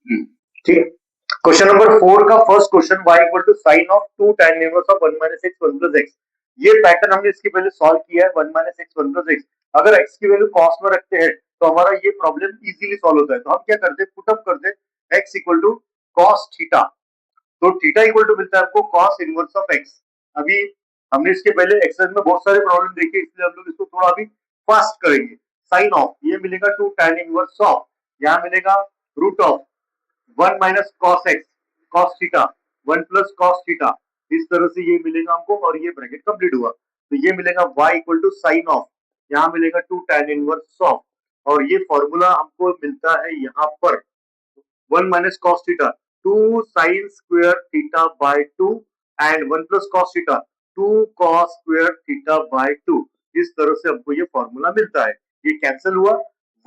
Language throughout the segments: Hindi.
ठीक है। क्वेश्चन नंबर 4 का first question y equal to sine of 2 tan inverse of 1 minus x 1 plus x। ये पैटर्न हमने इसके पहले सॉल्व किया है 1 माइनस x 1 प्लस x। अगर x की वैल्यू cos में रखते हैं तो हमारा ये प्रॉब्लम इजीली सॉल्व होता है। तो हम क्या करते हैं, पुट अप करते हैं x equal to cos theta. तो थीटा इक्वल टू मिलता है आपको cos इनवर्स ऑफ x। अभी हमने इसके पहले एक्सरसाइज में बहुत सारे प्रॉब्लम देखे, इसलिए हम लोग इसको थोड़ा अभी फास्ट करेंगे। साइन ऑफ ये मिलेगा 2 tan इनवर्स ऑफ, यहाँ मिलेगा root of 1 minus cos x cos theta 1 plus cos theta. इस तरह से ये मिलेगा हमको और ये ब्रैकेट कंप्लीट हुआ। तो ये मिलेगा y equal to sine of, यहाँ मिलेगा 2 tan इनवर्स ऑफ, और ये फॉर्मूला हमको मिलता है यहाँ पर 1 minus cos theta 2 sine square theta by 2 and 1 plus cos theta 2 cos square theta by 2। इस तरह से हमको ये फॉर्मूला मिलता है। ये कैंसिल हुआ,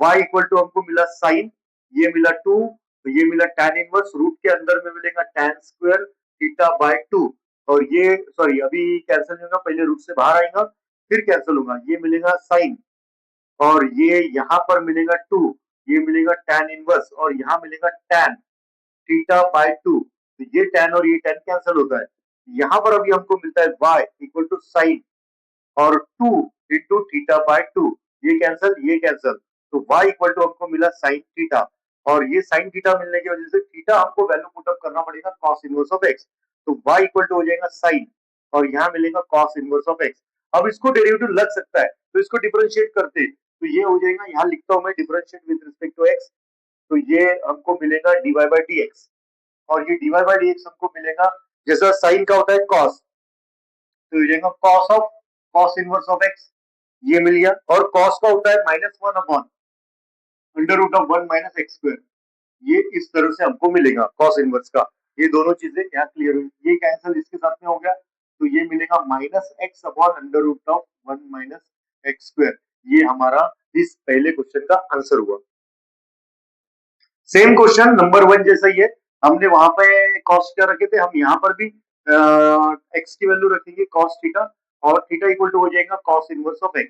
y इक्वल टू हमको मिला साइन, ये मिला 2, तो ये मिला tan इनवर्स, रूट के अंदर में मिलेगा tan स्क्वायर थीटा बाय 2, और ये सॉरी अभी कैंसिल नहीं होगा, पहले रूट से बाहर आएगा फिर कैंसिल होगा। ये मिलेगा साइन और ये यहाँ पर मिलेगा 2, ये मिलेगा tan इनवर्स और यहाँ मिलेगा tan थीटा बाय 2। तो ये tan और ये tan कैंसिल होता है। यहाँ पर अभी हमको मिलता है y इक्वल टू साइन और 2 इंटू थीटा बाय 2, ये कैंसिल ये कैंसिल, तो y इक्वल टू हमको मिला साइन थीटा, और ये साइन थीटा मिलने की वजह से थीटा हमको वैल्यू पुट अप करना पड़ेगा cos इनवर्स ऑफ x। तो y इक्वल टू हो जाएगा साइन और यहाँ मिलेगा cos इनवर्स ऑफ x। अब इसको डेरिवेटिव लग सकता है तो इसको डिफरेंशिएट करते, तो ये हो जाएगा, यहाँ लिखता हूं मैं differentiate with respect to x, तो ये हमको मिलेगा dy बाय dx, और ये dy बाय dx हमको मिलेगा जैसा साइन का होता है cos, तो ये जाएगा cos of cos inverse of x, ये मिल गया। और cos का होता है -1 upon under root of 1 minus x square, ये इस तरह से हमको मिलेगा cos इनवर्स का। ये दोनों चीजें यहाँ क्लियर हुई, ये कैंसिल इसके साथ में हो गया, तो ये मिलेगा minus x upon under root of 1 minus x square. ये हमारा इस पहले क्वेश्चन का आंसर हुआ। सेम क्वेश्चन नंबर 1 जैसा ही है, हमने वहां पे cos क्या रखे थे, हम यहाँ पर भी x की वैल्यू रखेंगे cos थीटा, और थीटा इक्वल टू हो जाएगा cos इनवर्स ऑफ x।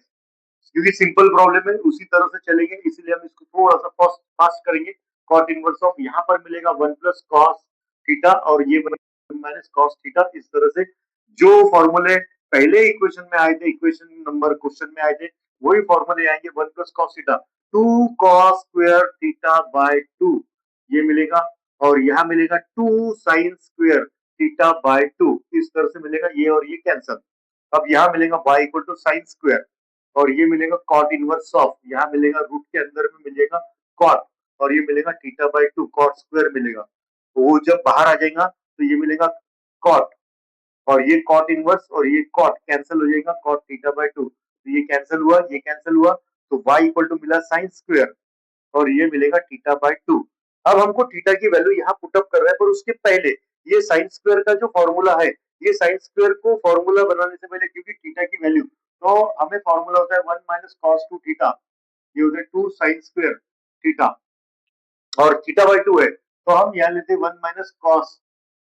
क्योंकि सिंपल प्रॉब्लम है उसी तरह से चलेंगे, इसलिए हम इसको थोड़ा सा फास्ट करेंगे। cot इनवर्स ऑफ यहाँ पर मिलेगा 1 प्लस cos थीटा और ये बनेगा 1 माइनस cos थीटा। इस तरह से जो फॉर्मूले पहले इक्वेशन में आए थे, इक्वेशन नंबर क्वेश्चन में आए थे, वही फॉर्मूले आएंगे 1 plus cos theta 2 cos square theta by 2, ये मिलेगा, और यहाँ मिलेगा 2 sin स्क्वायर थीटा बाय 2। इस तरह से मिलेगा, ये और ये कैंसिल। अब यहाँ मिलेगा y equal to sine square और ये मिलेगा cot इनवर्स ऑफ, यहाँ मिलेगा रूट के अंदर में मिलेगा cot, और ये मिलेगा थीटा बाय 2 cot स्क्वायर मिलेगा। तो वो जब बाहर आ जाएगा तो ये मिलेगा cot, और ये cot इनवर्स और ये cot कैंसिल हो जाएगा cot थीटा बाय 2, तो ये कैंसिल हुआ ये कैंसिल हुआ, तो y इक्वल टू मिला साइन स्क्वायर और ये मिलेगा थीटा बाय 2। अब हमको थीटा की वैल्यू यहाँ पुट अप कर रहा है, पर उसके पहले ये साइन स्क्वायर का जो फॉर्मूला है, ये साइन स्क्वायर को फॉर्मूला बनाने से पहले, क्योंकि थीटा की वैल्यू तो हमें फॉर्मूला होता है 1 माइनस कॉस 2 थीटा, ये होता है 2 साइन स्क्वायर थीटा, और थीटा बाय 2 है तो हम यहाँ लेते हैं 1 minus cos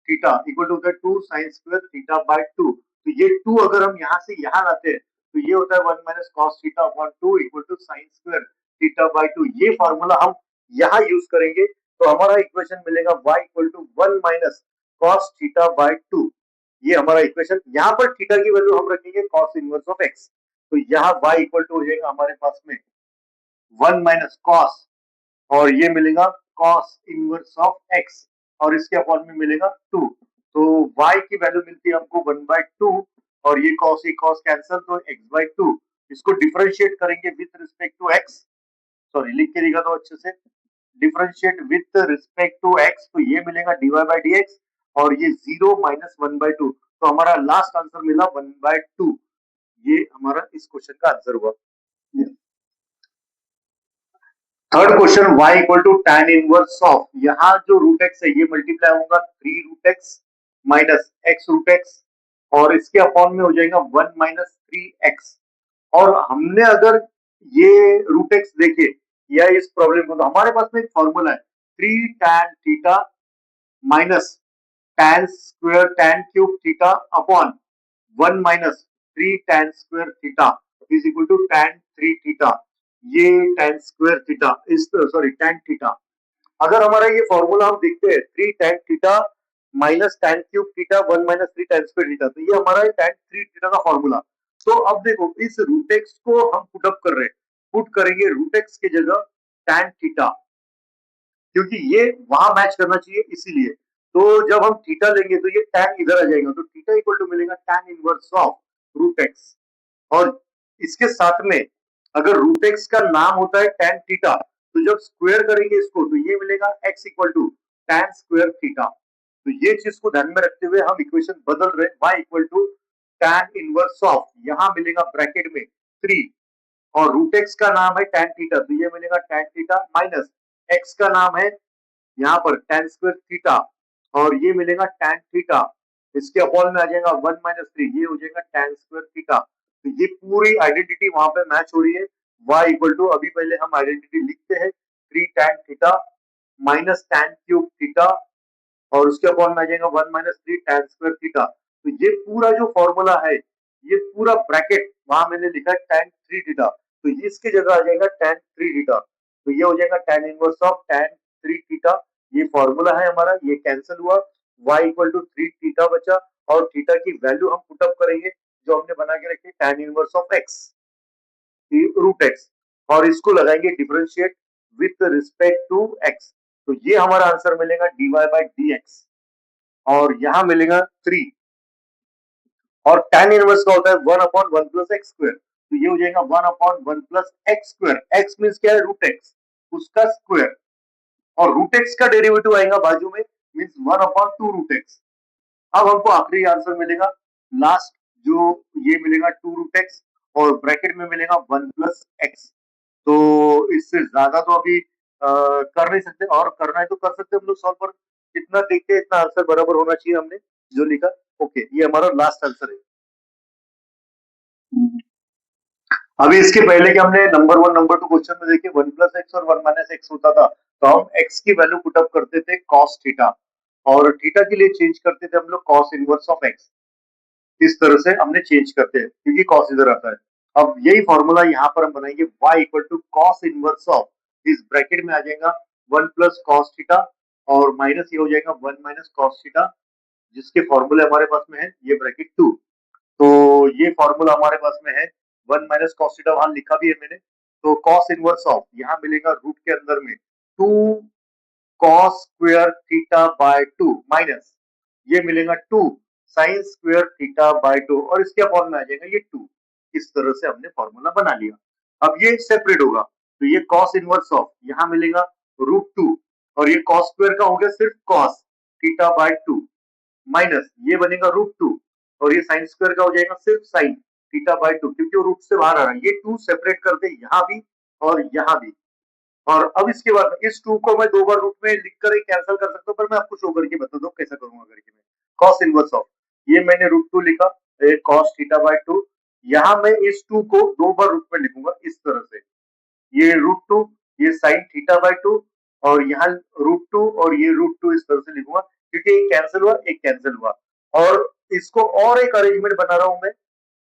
theta equal to होता है 2 साइन स्क्वायर थीटा बाय 2। तो ये 2 अगर हम यहाँ से यहाँ लाते हैं तो ये होता है 1 minus cos theta upon 2 equal to sine square theta by 2। ये फार्मूला हम यहाँ यूज करेंगे तो हमारा इक्वेशन मिलेगा y equal to 1 minus cos theta by 2। ये हमारा इक्वेशन, यहाँ पर थीटा की वैल्यू हम रखेंगे cos इनवर्स ऑफ x, तो यहाँ y इक्वल टू हो जाएगा हमारे पास में 1 माइनस cos, और ये मिलेगा cos इनवर्स ऑफ x, और इसके अपॉन में मिलेगा 2। तो y की वैल्यू मिलती है हमको 1 बाय 2, और ये cos कैंसिल, तो x बाय 2। इसको डिफरेंशिएट करेंगे with respect to x, sorry लिख के दिखा दो अच्छे से, differentiate with respect to x, तो ये मिलेगा dy बाय dx, और ये 0 माइनस 1 बाय 2, तो हमारा लास्ट आंसर मिला 1 बाय 2। ये हमारा इस क्वेश्चन का आंसर हुआ। Third question y equal to tan inverse of, यहाँ जो रूट x है ये मल्टीप्लाई होगा 3 root x minus x root x, और इसके अपॉन में हो जाएगा 1 माइनस 3x। और हमने अगर ये रूट x देखे या इस प्रॉब्लम को, तो हमारे पास में एक फॉर्मूला है 3 tan theta minus tan square tan cube theta upon 1 minus 3 tan square theta is equal to tan 3 theta. ये tan स्क्वायर थीटा इस सॉरी tan थीटा, अगर हमारा ये फॉर्मूला हम देखते हैं 3 tan theta minus tan cube theta 1 minus 3 tan square theta, तो ये हमारा है tan 3 थीटा का फॉर्मूला। तो अब देखो इस रूट एक्स को हम पुट अप कर रहे हैं, पुट करेंगे रूट एक्स की जगह tan थीटा, क्योंकि ये वहां मैच करना चाहिए इसीलिए। तो जब हम थीटा लेंगे तो ये tan इधर आ जाएगा, तो थीटा इक्वल टू मिलेगा tan inverse of root x. और इसके साथ में अगर रूट एक्स का नाम होता है tan थीटा, तो जब स्क्वायर करेंगे इसको तो ये मिलेगा x equal to tan square theta. तो ये चीज को ध्यान में रखते हुए हम इक्वेशन बदल रहे हैं, y equal to tan inverse of, यहां मिलेगा ब्रैकेट में 3, और रूट एक्स का नाम है tan थीटा, तो ये मिलेगा tan थीटा माइनस x का नाम है यहाँ पर tan स्क्वायर थीटा, और ये मिलेगा tan थीटा, इसके अपॉन में आ जाएगा 1 माइनस 3, ये हो जाएगा tan स्क्वायर थीटा। तो ये पूरी आइडेंटिटी वहां पे मैच हो रही है। y इक्वल टू, अभी पहले हम आइडेंटिटी लिखते हैं 3 tan theta minus tan cube theta, और उसके अपॉन में आ जाएगा 1 माइनस 3 tan स्क्वायर थीटा। तो ये पूरा जो फॉर्मूला है, ये पूरा ब्रैकेट वहां मैंने लिखा है tan 3 थीटा, तो ये इसके जगह आ जाएगा tan 3 थीटा, तो ये हो जाएगा tan inverse of tan 3 theta. ये फॉर्मूला है हमारा, ये कैंसिल हुआ, y इक्वल टू 3 थीटा बचा, और थीटा की वैल्यू हम पुट अप करेंगे जो हमने बना के रखी tan inverse of x root x, और इसको लगाएंगे differentiate with respect to x। तो ये हमारा आंसर मिलेगा dy बाई dx, और यहां मिलेगा 3, और tan इनवर्स का होता है 1 अपॉन 1 प्लस एक्स स्क्वायर, तो ये हो जाएगा 1 upon 1 plus x square, x means क्या है रूट एक्स, उसका स्क्वायर, और रूट एक्स का डेरिवेटिव आएगा बाजू में, मीन्स 1 अपॉन 2 रूट एक्स। अब हमको आखिरी आंसर मिलेगा लास्ट, जो ये मिलेगा 2 रूट एक्स, और ब्रैकेट में मिलेगा 1 प्लस एक्स। तो इससे ज्यादा तो अभी कर नहीं सकते, और करना है तो कर सकते हम लोग सॉल्व, पर इतना देखते हैं, इतना आंसर बराबर होना चाहिए हमने जो लिखा। ओके, ये हमारा लास्ट आंसर है। अभी इसके पहले कि हमने नंबर 1 नंबर 2 क्वेश्चन में देखे 1 प्लस एक्स और 1 माइनस एक्स होता था, तो हम एक्स की वैल्यू पुट अप करते थे cos थीटा, और थीटा के लिए चेंज करते थे हम लोग cos इनवर्स ऑफ एक्स। इस तरह से हमने चेंज करते हैं क्योंकि cos इधर आता है। अब यही फॉर्मूला यहाँ पर हम बनाएंगे y equal to cos inverse of, इस ब्रैकेट में आ जाएगा 1 प्लस cos थीटा, और माइनस ये हो जाएगा 1 माइनस cos थीटा, जिसके फॉर्मूले हमारे पास में है ये ब्रैकेट 2। तो ये फॉर्मूला हमारे पास में है 1 माइनस cos थीटा, वहां लिखा भी है मैंने। तो cos इनवर्स ऑफ, यहाँ मिलेगा रूट के अंदर में 2 cos square theta by 2 minus ये मिलेगा 2 sin स्क्वायर थीटा बाय 2, और इसके अपॉन में आ जाएगा ये 2। इस तरह से हमने फॉर्मूला बना लिया। अब ये सेपरेट होगा, तो ये cos इनवर्स ऑफ यहाँ मिलेगा रूट 2, और ये cos स्क्वायर का हो गया सिर्फ cos थीटा बाय 2, माइनस ये बनेगा रूट 2, और ये साइन स्क्वायर का हो जाएगा सिर्फ साइन थीटा बाय 2, क्योंकि वो रूट से बाहर आ रहा है। ये 2 सेपरेट कर दे यहाँ भी और यहाँ भी। और अब इसके बाद इस 2 को मैं 2 बार रूट में लिखकर ही कैंसिल कर सकता हूँ, पर मैं आपको शो करके बता दूं कैसा करूंगा करके। मैं cos इनवर्स ऑफ, ये मैंने रूट 2 लिखा, cos थीटा बाय 2, यहाँ मैं इस 2 को 2 बार रूट में लिखूंगा इस तरह से, ये रूट 2, ये साइन थीटा बाय 2, और यहाँ रूट 2 और ये रूट 2 इस तरह से लिखूंगा, क्योंकि एक कैंसिल हुआ एक कैंसिल हुआ। और इसको और एक अरेंजमेंट बना रहा हूं मैं,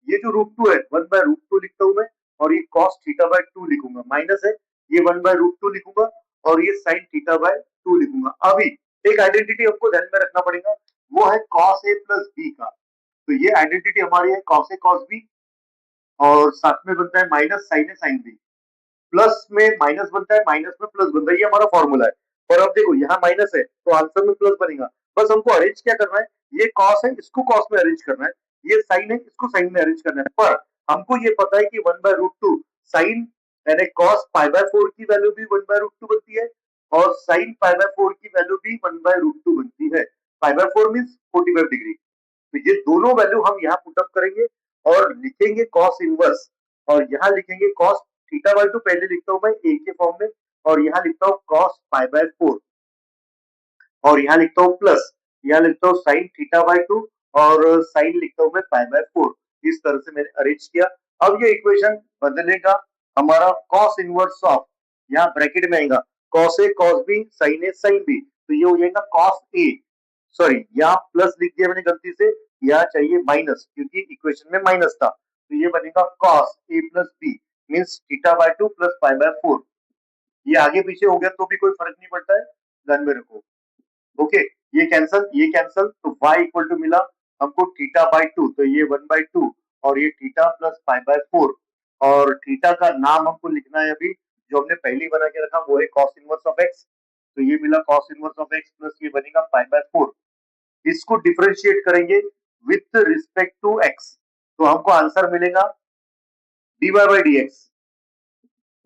ये जो रूट 2 है 1 बाय रूट 2 लिखता हूं मैं, और ये cos थीटा बाय 2 लिखूंगा, माइनस है ये 1 बाय रूट 2 लिखूंगा, और ये साइन थीटा बाय 2 लिखूंगा। अभी एक आइडेंटिटी आपको ध्यान में रखना पड़ेगा, वो है cos a प्लस b का। तो ये आइडेंटिटी हमारी है cos a cos b, और साथ में बनता है minus sine a sine b, plus में माइनस बनता है, माइनस में प्लस बनता है, ये हमारा फॉर्मूला है। और अब देखो यहाँ माइनस है तो आंसर में प्लस बनेगा, बस हमको अरेंज क्या करना है, ये कॉस है इसको कॉस में अरेंज करना है, ये साइन है इसको साइन में अरेंज करना है। पर हमको ये पता है कि 1 बाय रूट 2 साइन यानी कॉस पाई बाय 4 की वैल्यू भी 1 बाय रूट 2 बनती है, और साइन पाई बाय 4 की वैल्यू भी 1 बाय रूट 2 बनती है। पाई बाय 4 मींस 45 डिग्री। तो ये दोनों वैल्यू हम यहाँ पुट अप करेंगे और लिखेंगे कॉस इनवर्स, और यहाँ लिखेंगे कॉस थीटा बाय 2 पहले लिखता हूं मैं ए के फॉर्म में, और यहाँ लिखता हूँ कॉस पाई बाय 4, और यहाँ लिखता हूँ प्लस, यहाँ लिखता हूँ साइन थीटा बाय 2, और साइन लिखता हूँ मैं पाई बाय 4। इस तरह से मैंने अरेंज किया। अब ये इक्वेशन बदलेगा हमारा कॉस इनवर्स ऑफ, यहाँ ब्रैकेट में आएगा cos A cos B sign A sine B, तो ये हो जाएगा कॉस ए, सॉरी यहाँ प्लस लिख दिया मैंने गलती से, यहाँ चाहिए माइनस क्योंकि इक्वेशन में माइनस था, तो ये बनेगा cos a plus B means theta by 2 plus pi by 4। ये आगे पीछे हो गया तो भी कोई फर्क नहीं पड़ता है, ध्यान में रखो। ओके, ये कैंसल तो y इक्वल टू मिला हमको थीटा बाई 2, तो ये 1/2 और ये थीटा प्लस पाई बाय 4, और थीटा का नाम हमको लिखना है अभी, जो हमने पहले ही बना के रखा वो है cos इनवर्स ऑफ x, तो ये मिला cos inverse of x plus ये बनेगा पाई बाय 4। इसको डिफरेंशिएट करेंगे विथ रिस्पेक्ट टू x, तो हमको आंसर मिलेगा dy by dx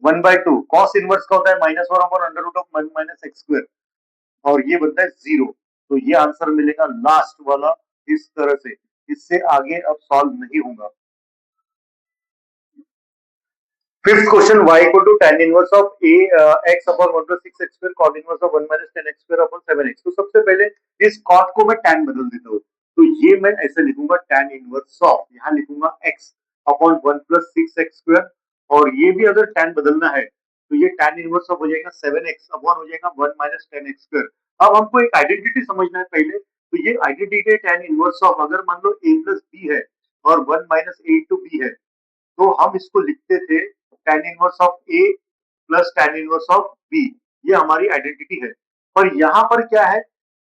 1/2, cos inverse का होता है -1 upon under root of 1 minus x square, और ये बनता है 0, तो ये आंसर मिलेगा लास्ट वाला इस तरह से। इससे आगे अब सॉल्व नहीं होगा। Fifth question, y equal to tan inverse of a x upon 1 plus 6x square cot inverse of 1 minus 10x square upon 7x। तो सबसे पहले इस cot को मैं tan बदल देता हूँ, तो ये मैं ऐसे लिखूंगा tan इनवर्स ऑफ, यहाँ लिखूंगा x upon 1 plus 6x square, और ये भी अगर tan बदलना है तो ये tan इनवर्स ऑफ हो जाएगा 7x अपॉन हो जाएगा 1 माइनस 10x स्क्वायर। अब हमको एक आइडेंटिटी समझना है पहले, तो ये आइडेंटिटी है tan इनवर्स ऑफ, अगर मान लो a प्लस b है और 1 माइनस a टू b है, तो हम इसको लिखते थे tan inverse of A plus tan inverse of B, ये हमारी आइडेंटिटी है। पर यहाँ पर क्या है,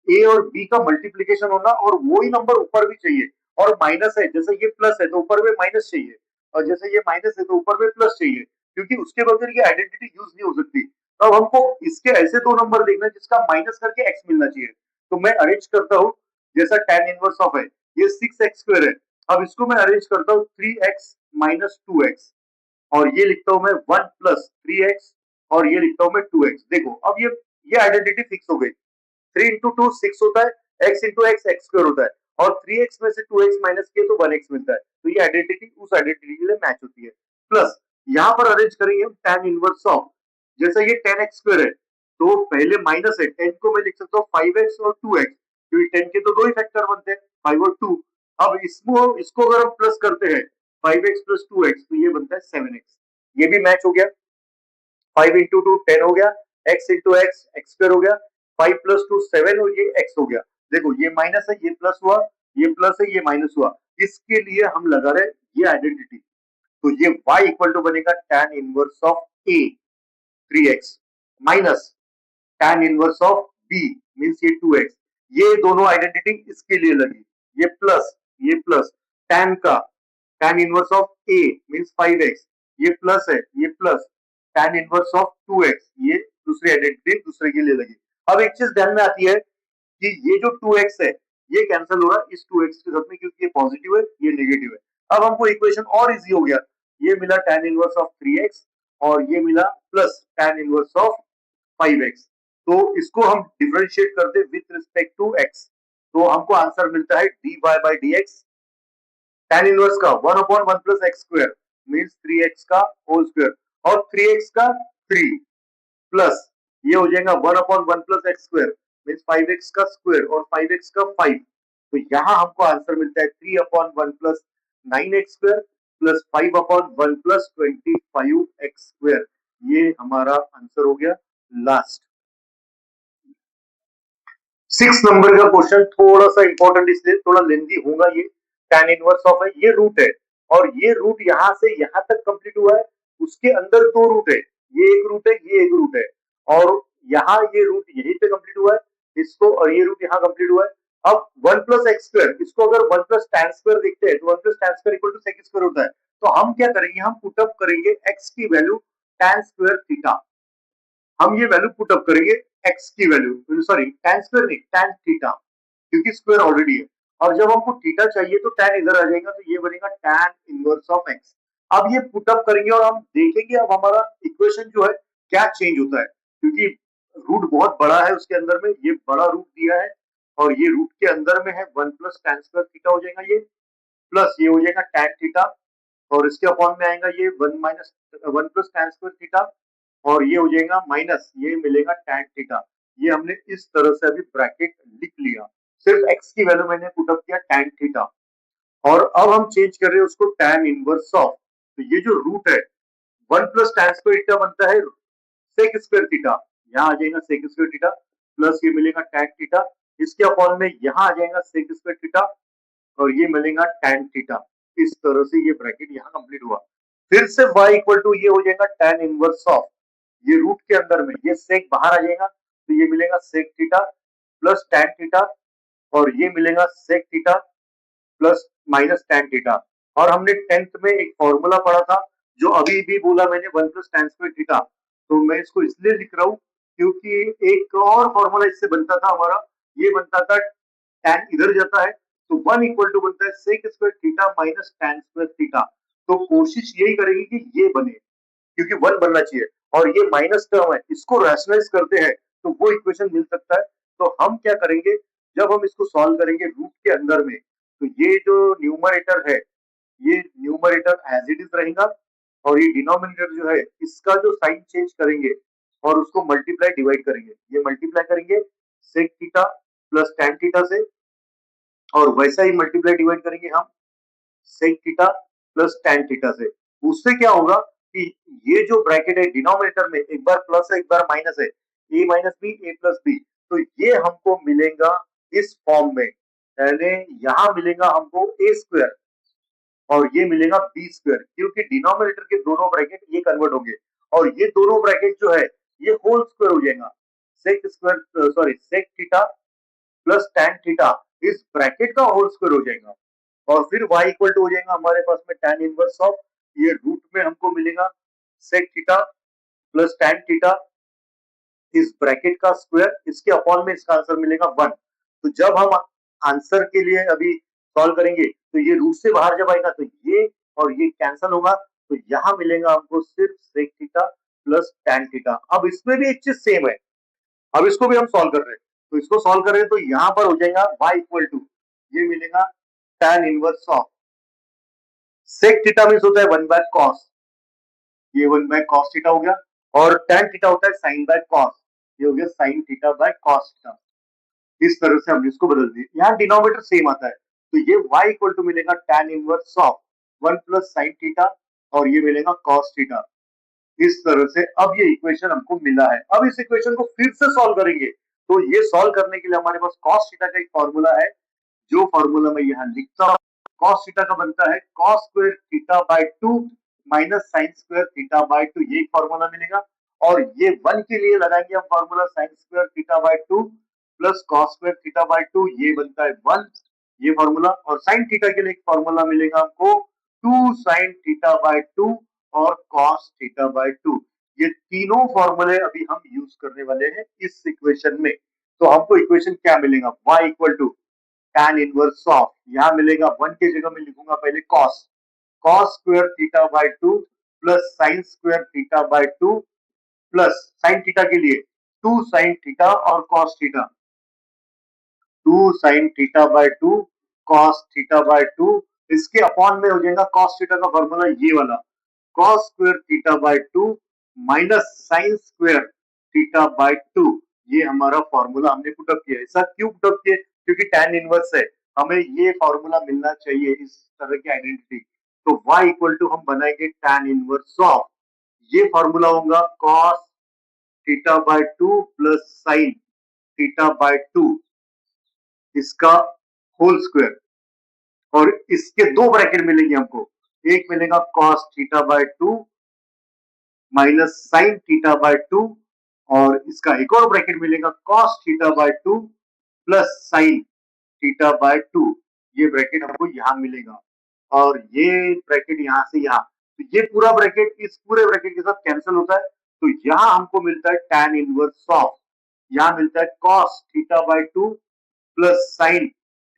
A और B का मल्टीप्लीकेशन होना और वो ही नंबर ऊपर भी चाहिए, और माइनस है, जैसे ये प्लस है तो ऊपर में माइनस चाहिए, और जैसे ये माइनस है तो ऊपर में प्लस चाहिए, क्योंकि उसके बगैर ये आइडेंटिटी यूज नहीं हो सकती। अब हमको इसके ऐसे दो नंबर देखना है जिसका माइनस करके x मिलना चाहिए, तो मैं अरेंज करता हूँ, जैसा tan इनवर्स ऑफ है ये 6x स्क्वायर है, अब इसको मैं अरेंज करता हूँ 3x माइनस 2x, और ये लिखता हूं मैं 1 प्लस 3x, और ये लिखता हूं मैं 2x। देखो अब ये आइडेंटिटी फिक्स हो गई, 3 इंटू 2 6 होता है, x into x x square होता है, और 3x में से 2x माइनस किए तो 1x मिलता है, तो ये आइडेंटिटी उस आइडेंटिटी के लिए मैच होती है। प्लस यहाँ पर अरेंज करेंगे हम tan इनवर्स ऑफ, जैसे ये 10x स्क्वायर है तो पहले माइनस है, 10 को मैं लिख सकता हूँ 5x और 2x, क्योंकि 10 के तो दो ही फैक्टर बनते हैं 5 और 2। अब इसको अगर हम प्लस करते हैं 5x प्लस 2x, तो ये बनता है 7x, ये भी मैच हो गया। 5 इंटू 2 10 हो गया, x into x x square हो गया, 5 प्लस 2 7 और ये x हो गया। देखो ये माइनस है, ये प्लस हुआ, ये प्लस है, ये माइनस हुआ, इसके लिए हम लगा रहे ये आइडेंटिटी, तो ये y इक्वल टू बनेगा tan inverse of a 3x minus tan inverse of b means ये 2x, ये दोनों आइडेंटिटी इसके लिए लगी, ये प्लस tan का tan inverse of a means 5x, ये प्लस है, ये plus tan inverse of 2x, ये दूसरी आइडेंटिटी दूसरे के लिए लगी। अब एक चीज ध्यान में आती है कि ये जो 2x है ये कैंसिल हो रहा है इस 2x के साथ में, क्योंकि ये पॉजिटिव है ये नेगेटिव है। अब हमको इक्वेशन और इजी हो गया, ये मिला tan इनवर्स ऑफ 3x और ये मिला plus tan inverse of 5x, तो इसको हम डिफरेंशिएट करते विथ रिस्पेक्ट टू x, तो हमको आंसर मिलता है dy by dx tan inverse का 1 upon 1 plus x square means 3x का होल स्क्वायर, और 3x का 3 प्लस ये हो जाएगा 1 upon 1 plus x square means 5x का स्क्वायर और 5x का 5, तो यहाँ हमको आंसर मिलता है 3 upon 1 plus 9x square plus 5 upon 1 plus 25x square, ये हमारा आंसर हो गया लास्ट। 6 नंबर का क्वेश्चन थोड़ा सा इंपॉर्टेंट, इसलिए थोड़ा लेंथी होगा ये। tan इनवर्स ऑफ है, ये रूट है, और ये रूट यहाँ से यहाँ तक कंप्लीट हुआ है, उसके अंदर दो रूट है, ये एक रूट है, ये एक रूट है, और यहाँ ये रूट यहीं पे कंप्लीट हुआ है, इसको और ये रूट यहाँ कंप्लीट हुआ है। अब 1 प्लस एक्स स्क्वायर, इसको अगर 1 प्लस tan स्क्वायर देखते हैं तो 1 plus tan square equal to sec square होता है, तो हम क्या करेंगे, हम पुट अप करेंगे x की वैल्यू tan स्क्वायर थीटा, हम ये वैल्यू पुट अप करेंगे x की वैल्यू, सॉरी tan स्क्वायर नहीं tan थीटा, क्योंकि स्क्वायर ऑलरेडी है, और जब हमको थीटा चाहिए तो tan इधर आ जाएगा, तो ये बनेगा tan इनवर्स ऑफ x। अब ये पुट अप करेंगे और हम देखेंगे अब हमारा इक्वेशन जो है क्या चेंज होता है, क्योंकि रूट बहुत बड़ा है उसके अंदर में, ये बड़ा रूट दिया है और ये रूट के अंदर में है 1 प्लस tan स्क्वायर थीटा हो जाएगा, ये प्लस ये हो जाएगा tan थीटा, और इसके अपॉन में आएगा ये 1 minus 1 plus tan square theta, और ये हो जाएगा माइनस ये मिलेगा tan थीटा। ये हमने इस तरह से अभी ब्रैकेट लिख लिया, सिर्फ x की वैल्यू मैंने पुट अप किया tan थीटा, और अब हम चेंज कर रहे हैं उसको tan इनवर्स ऑफ, तो ये जो रूट है 1 प्लस tan स्क्वायर थीटा बनता है sec स्क्वायर थीटा, यहाँ आ जाएगा sec स्क्वायर थीटा प्लस ये मिलेगा tan थीटा, इसके अपॉन में यहाँ आ जाएगा sec स्क्वायर थीटा और ये मिलेगा tan थीटा। इस तरह से ये ब्रैकेट यहाँ कंप्लीट हुआ, फिर से y इक्वल टू ये हो जाएगा tan इनवर्स ऑफ, ये रूट के अंदर में ये सेक बाहर आ जाएगा, तो ये मिलेगा sec theta plus tan theta, और ये मिलेगा sec theta plus minus tan theta. और हमने 10th में एक फॉर्मूला पढ़ा था, जो अभी भी बोला मैंने, 1 प्लस टैन स्क्वायर थीटा। तो मैं इसको इसलिए लिख रहा हूँ क्योंकि एक और फॉर्मूला इससे बनता था हमारा, ये बनता था टैन इधर जाता है तो 1 इक्वल टू बनता है sec square theta minus tan square theta. तो कोशिश यही करेगी कि ये बने, क्योंकि 1 बनना चाहिए, और ये माइनस टर्म है, इसको रैशनलाइज करते हैं तो वो इक्वेशन मिल सकता है। तो हम क्या करेंगे, जब हम इसको सॉल्व करेंगे रूट के अंदर में, तो ये जो न्यूमरेटर है, ये न्यूमरेटर एज इट इज रहेगा, और ये डिनोमिनेटर जो है इसका जो साइन चेंज करेंगे और उसको मल्टीप्लाई डिवाइड करेंगे, ये मल्टीप्लाई करेंगे sec theta plus tan theta से, और वैसा ही मल्टीप्लाई डिवाइड करेंगे हम sec theta plus tan theta से। उससे क्या होगा कि ये जो ब्रैकेट है डिनोमिनेटर में एक बार प्लस है एक बार माइनस है, ए माइनस बी ए प्लस बी, तो ये हमको मिलेगा इस फॉर्म में, यानी यहां मिलेगा हमको ए स्क्वायर और ये मिलेगा बी स्क्वायर, क्योंकि डिनोमिनेटर के दोनों ब्रैकेट ये कन्वर्ट होंगे, और ये दोनों ब्रैकेट जो है ये होल स्क्वायर हो जाएगा, sec square sorry sec theta plus tan theta इस ब्रैकेट का होल स्क्वायर हो जाएगा, और फिर y इक्वल टू हो जाएगा हमारे पास में tan इनवर्स ऑफ, ये रूट में हमको मिलेगा sec theta plus tan theta इस ब्रैकेट का स्क्वायर, इसके अपॉन में इसका आंसर मिलेगा 1। तो जब हम आंसर के लिए अभी सॉल्व करेंगे तो ये रूट से बाहर जब आएगा तो ये और ये कैंसिल होगा, तो यहाँ मिलेगा हमको सिर्फ sec theta plus tan theta. अब इसमें भी एक चीज सेम है, अब इसको भी हम सॉल्व कर रहे हैं, तो इसको सॉल्व कर रहे हैं तो यहाँ पर हो जाएगा y इक्वल टू, ये मिलेगा tan inverse of sec theta means होता है 1 बाय कॉस, ये 1 बाय कॉस थीटा हो गया, और tan थीटा होता है साइन बाय कॉस, ये हो गया sine theta by cos theta. इस तरह से हमने इसको बदल दिया, यहाँ डिनोमिनेटर सेम आता है, तो ये y इक्वल टू मिलेगा tan inverse of 1 plus sine theta, और ये मिलेगा कॉस थीटा। इस तरह से अब ये इक्वेशन हमको मिला है। अब इस इक्वेशन को फिर से सॉल्व करेंगे, तो ये सॉल्व करने के लिए हमारे पास कॉस थीटा का एक फॉर्मूला है, जो फॉर्मूला मैं यहाँ लिखता हूँ। कॉस थीटा का बनता है cos square theta by 2 minus sine square theta by 2, ये एक फॉर्मूला मिलेगा, और ये 1 के लिए लगाएंगे हम formula sine square theta by 2 plus cos square theta by 2, ये बनता है 1, ये फॉर्मूला। और साइन थीटा के लिए एक फॉर्मूला मिलेगा हमको 2 साइन थीटा बाय 2 और कॉस थीटा बाय 2, ये तीनों फॉर्मूले अभी हम यूज करने वाले हैं इस इक्वेशन में। तो हमको इक्वेशन क्या मिलेगा, y equal to tan inverse of, यहां मिलेगा 1 की जगह में लिखूंगा पहले cos, cos square theta by 2 plus sin square theta by 2 plus sin theta के लिए 2 sin थीटा और cos theta, 2 sin theta by 2 cos theta by 2, इसके अपॉन में हो जाएगा cos थीटा का फॉर्मूला ये वाला cos square theta by 2 minus sin square theta by 2, ये हमारा फॉर्मूला हमने पुटअप किया। ऐसा क्यों पुटअप किया, क्योंकि tan इनवर्स है, हमें ये फॉर्मूला मिलना चाहिए इस तरह की आइडेंटिटी। तो y इक्वल टू हम बनाएंगे tan इनवर्स ऑफ, ये फॉर्मूला होगा cos theta by 2 plus sin theta by 2 इसका होल स्क्वायर, और इसके दो ब्रैकेट मिलेंगे हमको, एक मिलेगा cos theta by 2 minus sine theta by 2, और इसका एक और ब्रैकेट मिलेगा cos theta by 2 plus sine theta by 2, ये ब्रैकेट हमको यहां मिलेगा, और ये ब्रैकेट यहां से यहां, तो ये पूरा ब्रैकेट इस पूरे ब्रैकेट के साथ कैंसिल होता है, तो यहां हमको मिलता है tan इनवर्स ऑफ, यहां मिलता है cos theta by 2 plus sine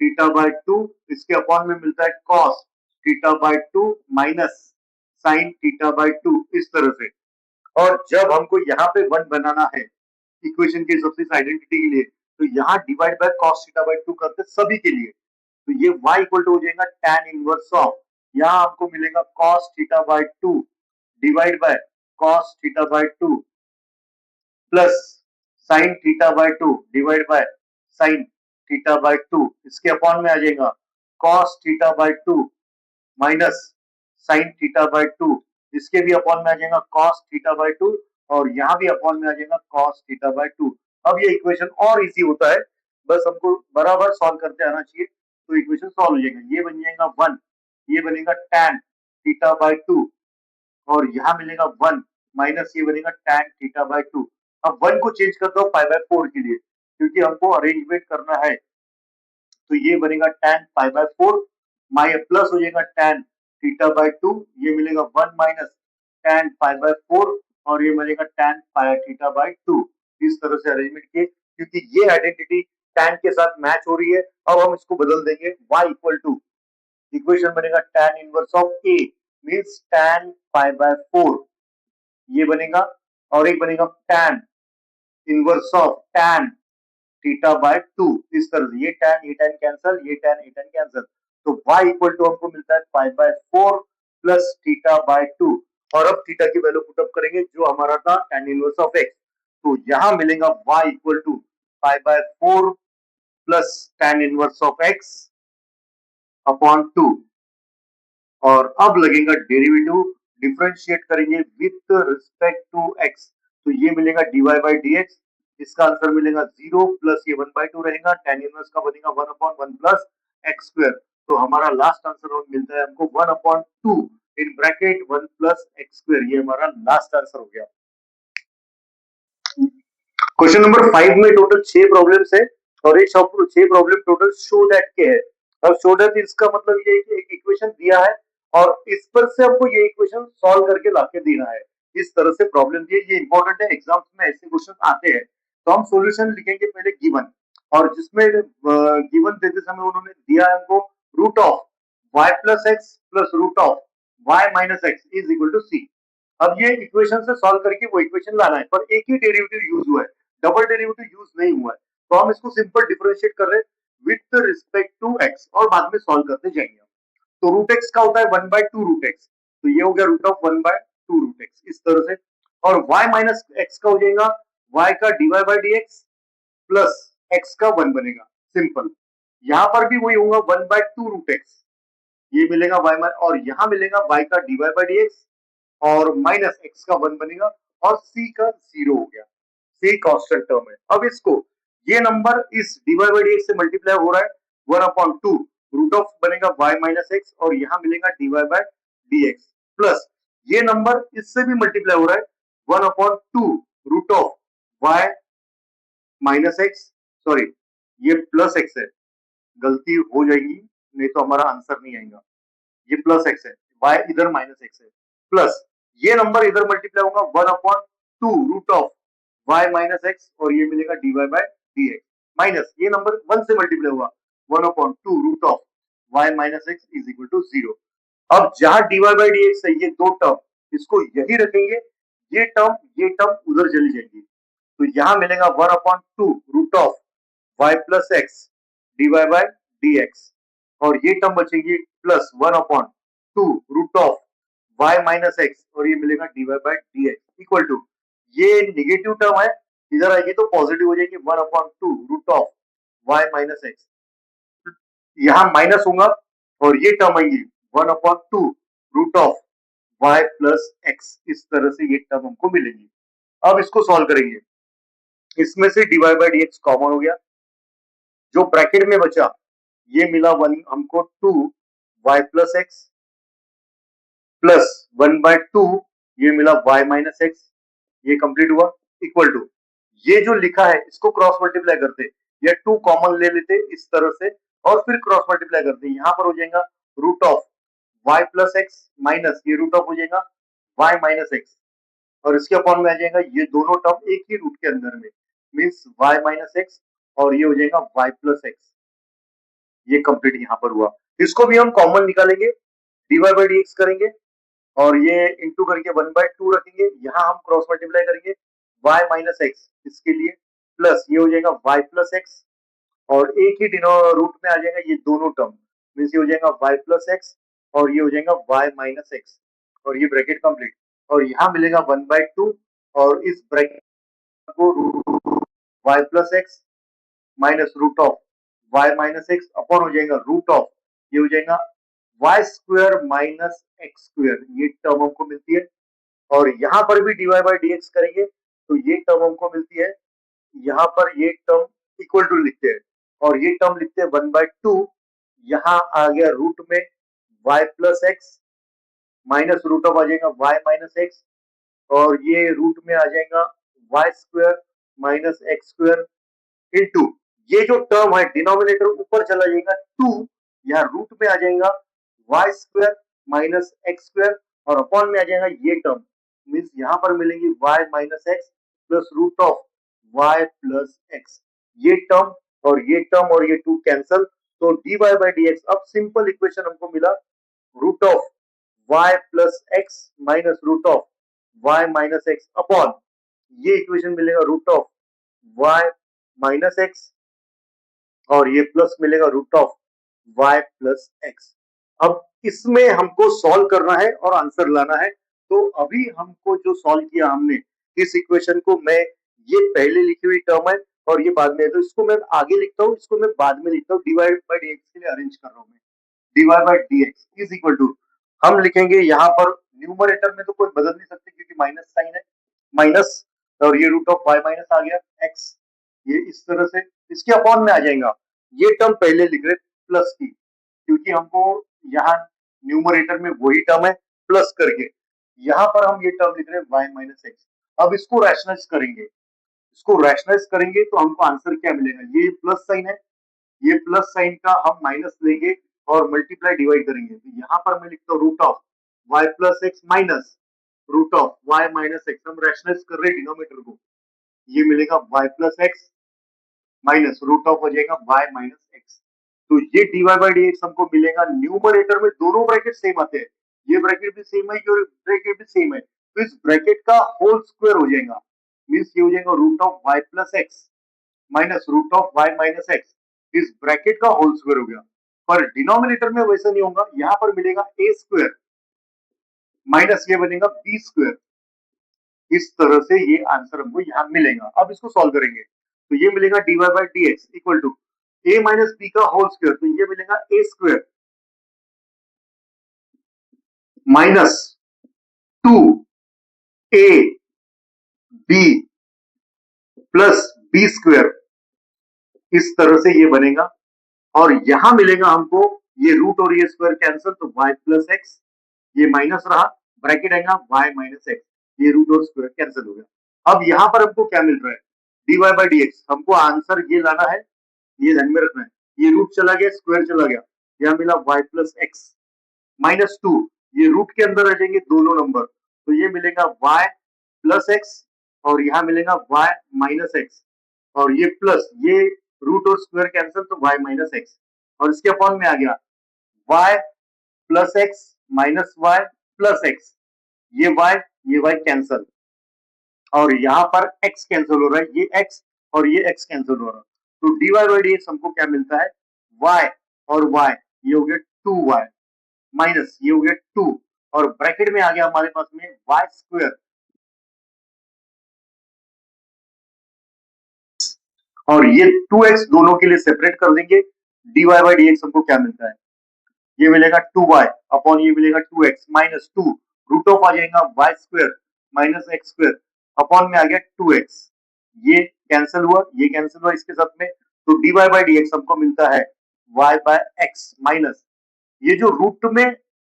theta by 2, इसके अपॉन में मिलता है cos theta by 2 minus sine theta by 2, इस तरह से। और जब हमको यहाँ पे 1 बनाना है इक्वेशन के हिसाब से इस आइडेंटिटी के लिए, तो यहाँ divide by cos theta by 2 करते सभी के लिए, तो ये y इक्वल टू हो जाएगा tan इनवर्स ऑफ, यहाँ आपको मिलेगा cos theta by 2 divide by cos theta by 2 plus sine theta by 2 divide by sine theta by 2, इसके अपॉन में आ जाएगा cos theta by 2 minus sine theta by 2, इसके भी अपॉन में आ जाएगा cos थीटा बाय 2, और यहाँ भी अपॉन में आ जाएगा cos थीटा बाय 2। अब ये इक्वेशन और इजी होता है, बस हमको बराबर सॉल्व करते आना चाहिए, तो इक्वेशन सॉल्व हो जाएगा, ये बन जाएगा 1, ये बनेगा tan थीटा बाय 2, और यहाँ मिलेगा 1 माइनस ये बनेगा tan थीटा बाय 2, अब 1 को चेंज कर दो पाई बाय 4 के लिए, क्योंकि हमको अरेंजमेंट करना है, तो ये बनेगा tan पाई बाय 4, माइ प्लस हो जाएगा tan थीटा बाय 2, ये मिलेगा 1 माइनस tan पाई बाय 4 और ये मिलेगा tan पाई थीटा बाय 2। इस तरह से अरेंजमेंट किए, क्योंकि ये आइडेंटिटी tan के साथ मैच हो रही है। अब हम इसको बदल देंगे, y इक्वल टू इक्वेशन बनेगा tan inverse of a means tan pi by 4 ये बनेगा, और एक बनेगा tan inverse of tan theta by 2। इस तरह से ये tan कैंसल, ये tan कैंसल, तो y इक्वल टू हमको मिलता है पाई बाय 4 प्लस थीटा बाय 2। और अब थीटा की वैल्यू पुटअप करेंगे जो हमारा था tan इनवर्स ऑफ x, तो यहां मिलेगा y equal to pi by 4 plus tan inverse of x upon 2। और अब लगेगा डेरिवेटिव, डिफरेंशिएट करेंगे विथ रिस्पेक्ट टू x, तो ये मिलेगा dy बाई dx, इसका आंसर मिलेगा 0 प्लस ये 1 बाई 2 रहेगा, tan इनवर्स का बनेगा 1 अपॉन 1 प्लस एक्स स्क्वायर, तो हमारा लास्ट आंसर मिलता है हमको 1 upon 2 in bracket 1 plus x square, ये हमारा लास्ट आंसर हो गया। क्वेश्चन नंबर 5 में टोटल 6 प्रॉब्लम्स है और ये 6 प्रॉब्लम टोटल शो दैट के है। अब शो दैट इसका मतलब ये है कि एक इक्वेशन दिया है और इस पर से हमको ये इक्वेशन सॉल्व करके लाके देना है। इस तरह से प्रॉब्लम दिए, ये इंपॉर्टेंट है, एग्जाम्स में ऐसे क्वेश्चन आते हैं। तो हम सॉल्यूशन लिखेंगे पहले गिवन, और जिसमें गिवन देते समय उन्होंने दिया है हमको root of y plus x plus root of y minus x is equal to c. अब ये इक्वेशन से सॉल्व करके वो इक्वेशन लाना है, पर एक ही डेरिवेटिव यूज हुआ है, डबल डेरिवेटिव यूज नहीं हुआ है, तो हम इसको सिंपल डिफरेंशिएट कर रहे हैं विथ रिस्पेक्ट टू एक्स और बाद में सॉल्व करते जाएंगे। तो रूट एक्स का होता है 1 बाय 2 रूट एक्स, तो ये हो गया root of 1 by 2 root x इस तरह से। और y माइनस एक्स का हो जाएगा y का dy by dx plus x का 1 बनेगा, सिंपल। यहां पर भी वही होगा 1 बाय 2 रूट एक्स, ये मिलेगा y और यहां मिलेगा y का dy बाय dx और माइनस एक्स का 1 बनेगा और c का 0 हो गया, c कांस्टेंट टर्म है। अब इसको ये नंबर इस dy बाय dx से मल्टीप्लाई हो रहा है 1 अपॉन 2 रूट ऑफ बनेगा y माइनस एक्स और यहां मिलेगा dy बाय dx प्लस ये नंबर इससे भी मल्टीप्लाई हो रहा है 1 upon 2 root of y minus x, sorry ये प्लस एक्स है, गलती हो जाएगी नहीं तो हमारा आंसर नहीं आएगा, ये प्लस एक्स है, y इधर माइनस एक्स है, प्लस ये नंबर इधर मल्टीप्लाई होगा 1 upon 2 root of y minus x और ये मिलेगा dy बाय dx माइनस ये नंबर 1 से मल्टीप्लाई हुआ 1 upon 2 root of y minus x is equal to 0। अब जहां dy बाय dx है ये दो टर्म, इसको यही रखेंगे, ये टर्म उधर चली जाएगी, तो यहां मिलेगा 1 upon 2 root of y plus x dy by dx और ये टर्म बचेगी plus 1 upon 2 root of y minus x और ये मिलेगा dy by dx equal to ये निगेटिव टर्म है, इधर आएगी तो पॉजिटिव हो जाएगी 1 upon 2 root of y minus x, यहां माइनस होगा और ये टर्म आएगी 1 upon 2 root of y plus x, इस तरह से ये टर्म हमको मिलेगी। अब इसको सॉल्व करेंगे, इसमें से dy बाय dx कॉमन हो गया, जो ब्रैकेट में बचा ये मिला 1 हमको 2 y plus x plus 1 by 2 ये मिला y माइनस एक्स, ये कंप्लीट हुआ इक्वल टू ये जो लिखा है इसको क्रॉस मल्टीप्लाई करते, ये 2 कॉमन ले लेते इस तरह से और फिर क्रॉस मल्टीप्लाई करते, यहां पर हो जाएगा root of y plus x minus ये रूट ऑफ हो जाएगा y माइनस एक्स और इसके अपॉन में आ जाएगा ये दोनों टर्म एक ही रूट के अंदर में मींस y माइनस एक्स और ये हो जाएगा y प्लस एक्स, ये कंप्लीट यहां पर हुआ। इसको भी हम कॉमन निकालेंगे, dy बाय dx करेंगे और ये इंटू करके 1 बाय 2 रखेंगे, यहाँ हम क्रॉस मल्टीप्लाई करेंगे y माइनस एक्स इसके लिए प्लस ये हो जाएगा y प्लस एक्स और एक ही रूट में आ जाएगा ये दोनों टर्म मींस ये हो जाएगा y प्लस एक्स और ये हो जाएगा y माइनस एक्स और ये ब्रैकेट कंप्लीट और यहाँ मिलेगा 1 बाय 2 और इस ब्रैकेट को y plus x minus root of y minus x upon हो जाएगा रूट ऑफ ये हो जाएगा y square minus x square, ये टर्म हमको मिलती है और यहाँ पर भी dy बाय dx करेंगे तो ये टर्म हमको मिलती है, यहाँ पर ये टर्म इक्वल टू लिखते हैं और ये टर्म लिखते हैं 1 बाय 2, यहाँ आ गया रूट में y plus x minus root of आ जाएगा y माइनस एक्स और ये रूट में आ जाएगा y square minus x square into ये जो टर्म है डिनोमिनेटर ऊपर चला जाएगा 2, यहाँ रूट में आ जाएगा y square minus x square और अपॉन में आ जाएगा ये टर्म, मीन्स यहाँ पर मिलेंगी y minus x plus root of y plus x. ये टर्म और ये टू कैंसल, तो d y by d x. अब सिंपल इक्वेशन हमको मिला root of y plus x minus root of y minus x upon ये इक्वेशन मिलेगा root of y minus x और ये प्लस मिलेगा root of y plus x. अब इसमें हमको सॉल्व करना है और आंसर लाना है। तो अभी हमको जो सॉल्व किया हमने इस इक्वेशन को, मैं ये पहले लिखी हुई टर्म है और ये बाद में है, तो इसको मैं आगे लिखता हूँ, इसको मैं बाद में लिखता हूँ, डिवाइड बाई डी एक्स के लिए अरेंज कर रहा हूँ मैं। Divide by d x is equal to, हम लिखेंगे यहाँ पर न्यूमरेटर में तो कोई बदल नहीं सकते क्योंकि माइनस साइन है, माइनस और ये रूट ऑफ वाई माइनस आ गया एक्स, ये इस तरह से इसके अपॉन में आ जाएगा। ये टर्म पहले लिख रहे प्लस की, क्योंकि हमको यहाँ न्यूमरेटर में वही टर्म है प्लस करके, यहाँ पर हम ये टर्म लिख रहे हैं वाई माइनस एक्स। अब इसको रैशनलाइज करेंगे, तो हमको आंसर क्या मिलेगा, ये प्लस साइन है, ये प्लस साइन का हम माइनस लेंगे और मल्टीप्लाई डिवाइड करेंगे, तो यहाँ पर मैं लिखता हूँ root of y plus x minus root of y minus x. हम रैशनलाइज कर रहे हैं डिनोमिनेटर को, ये मिलेगा y plus x minus root of हो जाएगा वाई माइनस एक्स। तो ये d y by d x हमको मिलेगा। न्यूमरेटर में दोनों ब्रैकेट सेम आते हैं, ये ब्रैकेट भी सेम है, ये ब्रैकेट भी सेम है, तो इस ब्रैकेट का होल स्क्वायर हो जाएगा, मीन्स ये हो जाएगा root of y plus x minus root of y minus x, इस ब्रैकेट का होल स्क्वायर हो गया। पर डिनोमिनेटर में वैसा नहीं होगा, यहाँ पर मिलेगा ए स्क्वायर माइनस ये बनेगा बी स्क्वायर, इस तरह से ये आंसर हमको यहाँ मिलेगा। अब इसको सॉल्व करेंगे तो ये मिलेगा d y by d x equal to a minus b का होल स्क्वायर, तो ये मिलेगा a square minus 2 a b plus b square, इस तरह से ये बनेगा। और यहां मिलेगा हमको ये रूट और ये स्क्वायर कैंसिल, तो y प्लस एक्स, ये माइनस रहा, ब्रैकेट आएगा y माइनस एक्स, ये रूट और स्क्वायर कैंसिल हो गया। अब यहाँ पर हमको क्या मिल रहा है, d y by d x, हमको आंसर ये लाना है, ये ध्यान में रखना है, ये रूट चला गया स्क्वायर चला गया, यहाँ मिला y प्लस एक्स माइनस 2, ये रूट के अंदर रह जाएंगे दोनों नंबर, तो ये मिलेगा y प्लस एक्स और यहाँ मिलेगा y माइनस एक्स और ये प्लस ये रूट और स्क्वायर कैंसिल, तो y माइनस एक्स और इसके अपॉन में आ गया y plus x minus y plus x, ये y कैंसिल और यहाँ पर x कैंसिल हो रहा है, ये x और ये x कैंसिल हो रहा है, तो d y by d x हमको क्या मिलता है, y और y, ये हो गया 2y माइनस ये हो गया 2 और ब्रैकेट में आ गया हमारे पास में y स्क्वायर और ये 2x दोनों के लिए सेपरेट कर देंगे। D y by d x हमको क्या मिलता है, ये मिलेगा 2y अपॉन ये मिलेगा 2x माइनस 2 रूट ऑफ आ जाएगा y square minus x square upon में आ गया 2x, ये कैंसिल हुआ, ये कैंसिल हुआ इसके साथ में, तो d y by d x हमको मिलता है y बाय एक्स माइनस ये जो रूट में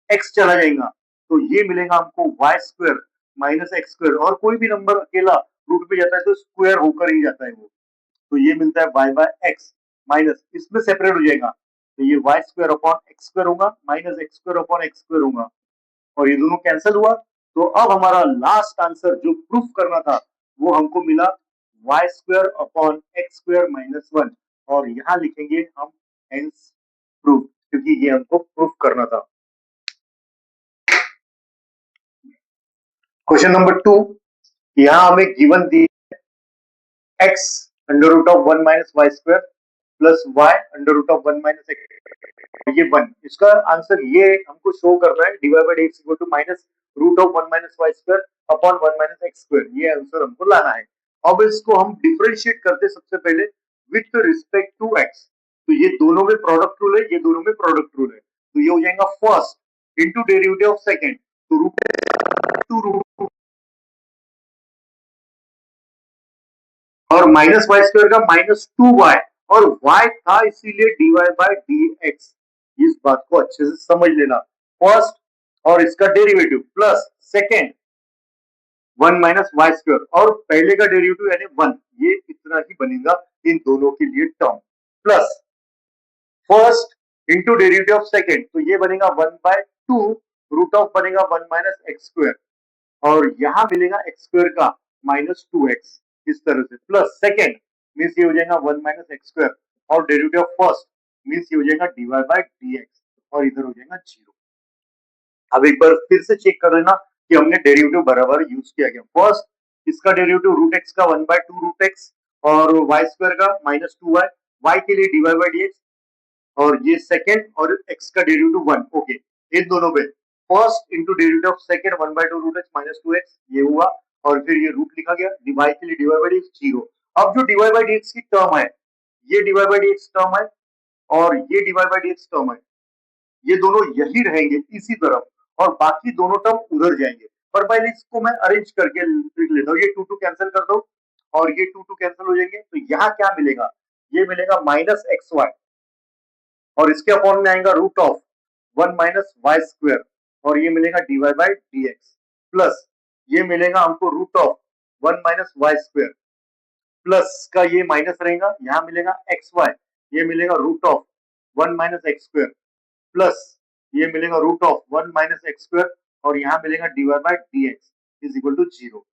x चला जाएगा, तो ये मिलेगा हमको y square minus x square, और कोई भी नंबर अकेला रूट पे जाता है तो स्क्वायर होकर ही जाता है वो, तो ये मिलता है y बाय एक्स माइनस इसमें सेपरेट हो जाएगा, तो ये y square upon x square होगा minus x square upon x square होगा और ये दोनों कैंसिल हुआ। तो अब हमारा लास्ट आंसर जो प्रूफ करना था वो हमको मिला y square upon x square minus 1 और यहाँ लिखेंगे हम हेंस प्रूफ, क्योंकि ये हमको प्रूफ करना था। क्वेश्चन नंबर 2, यहाँ हमें गिवन दी x under root of 1 minus y square plus y under root of 1 minus x, ये 1, इसका आंसर ये हमको शो करना है d y by d x equal to minus root of 1 minus y square upon 1 minus x square, ये आंसर हमको लाना है। अब इसको हम डिफरेंशिएट करते सबसे पहले विथ रिस्पेक्ट टू x, तो ये दोनों में प्रोडक्ट रूल है, ये दोनों में प्रोडक्ट रूल है, तो ये हो जाएगा first into derivative of second, तो रूट टू रूट और माइनस वाई स्क्वायर का माइनस 2y और y था इसीलिए d y by d x, इस बात को अच्छे से समझ लेना। फर्स्ट और इसका derivative plus second one minus y square, और पहले का डेरिवेटिव यानी वन, ये इतना ही बनेगा इन दोनों के लिए term, plus first into derivative of second, तो ये बनेगा one by two, root of बनेगा वन माइनस एक्स स्क्वायर, और यहां मिलेगा एक्स स्क्वायर का माइनस टू एक्स, इस तरह से, प्लस सेकेंड मीन्स ये हो जाएगा वन माइनस एक्स स्क्वायर, और डेरिवेटिव ऑफ फर्स्ट मीन्स ये हो जाएगा d y by d x, और इधर हो जाएगा जीरो। अब एक बार फिर से चेक कर लेना कि हमने डेरिवेटिव बराबर यूज किया गया। फर्स्ट इसका डेरिवेटिव रूट एक्स का one by two root x, और वाई स्क्वायर का माइनस टू वाई, वाई के लिए d y by d x, और ये सेकेंड और एक्स का डेरिवेटिव वन, ओके, इन दोनों में first into derivative of second one by two root x minus two x, ये हुआ, और फिर ये रूट लिखा गया, डिवाइड के लिए डिवाइड बाय डीएक्स जीरो। अब जो डिवाइड बाय डीएक्स की टर्म है, ये डिवाइड बाय डीएक्स टर्म है, और ये डिवाइड बाय डीएक्स टर्म है, ये दोनों यही रहेंगे इसी तरफ, और बाकी दोनों टर्म उधर जाएंगे। पर पहले इसको मैं अरेंज करके लिख लेता हूँ, ये टू टू कैंसिल कर दो, और ये टू टू कैंसिल हो जाएंगे, तो यहाँ क्या मिलेगा, ये मिलेगा माइनस एक्स वाई, और इसके अपॉन में आएगा root of one minus y square, और ये मिलेगा d y by d x, plus ये मिलेगा हमको root of one minus y square, plus का ये माइनस रहेगा, यहाँ मिलेगा एक्स वाई, ये मिलेगा root of one minus x square, plus ये मिलेगा root of one minus x square, और यहाँ मिलेगा d y by d x is equal to zero.